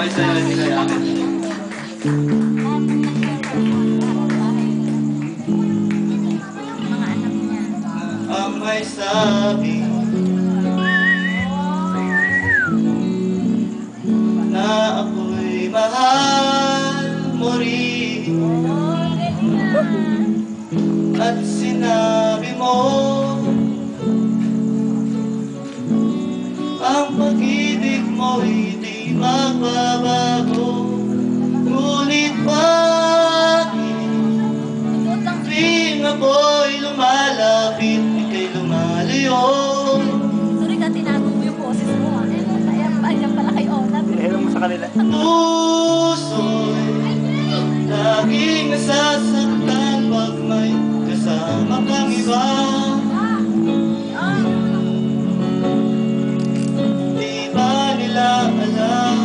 Okay sa'yo, hindi kaya akin. Ang may sabi na ako'y mahal mo rin, at sinabi mo ang pag-ibig mo'y di magbabago. Ngunit bakit tuwing ako'y lumalapit, ika'y lumalayo? Sorry ka, tinago mo yung boses mo. Ayan pala kay Onat. Pinahirap mo sa kanila. Puso'y laging nasasaktan pag may kasama kang iba. Di ba nila alam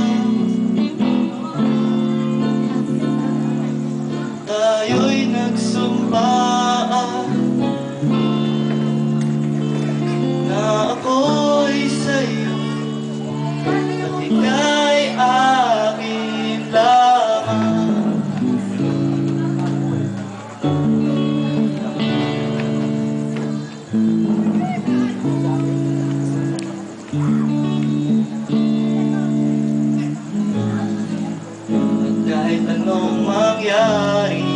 tayo'y nagsumpaan na ako'y sa'yo at ika'y akin lamang. Kahit anong mangyari,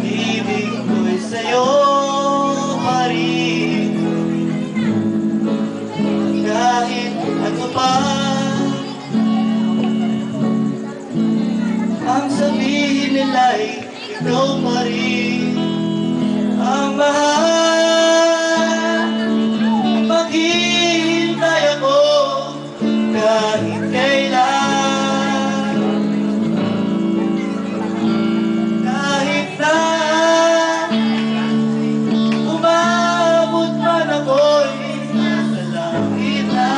ibig ko'y sa'yo pa rin. Kahit ano pa ang sabihin nila'y ikaw pa rin ang mahal. Maghihintay ako kahit kailan, kahit na umabot man ako'y nasa langit na.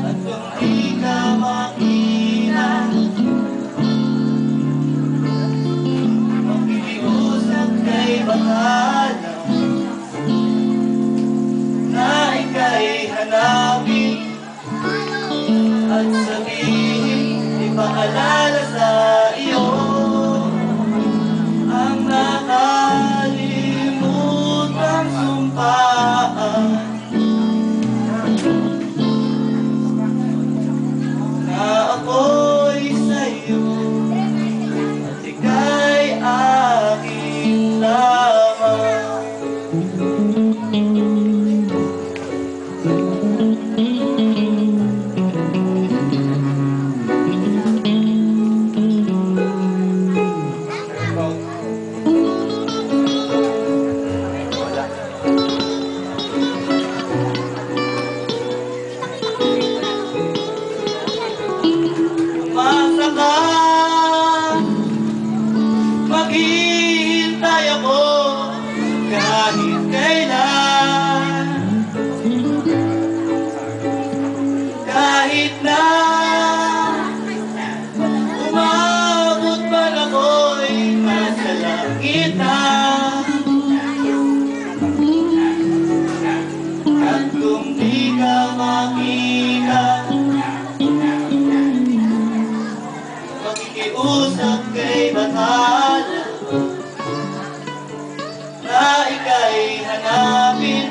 At kung di ka makita, makikiusap kay bahala na ika'y hanapin at sabihin, ipaalala sa iyo ang nakalimutang sumpaan na ako'y sa'yo at ika'y akin lamang. Masaka, maghihintay ako kahit kailan, kahit na umabot man ako'y nasa langit na. At kung di ka makita, makikiusap kay bahala na ika'y hanapin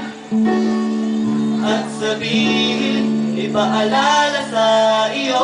at sabihin, ipaalala sa iyo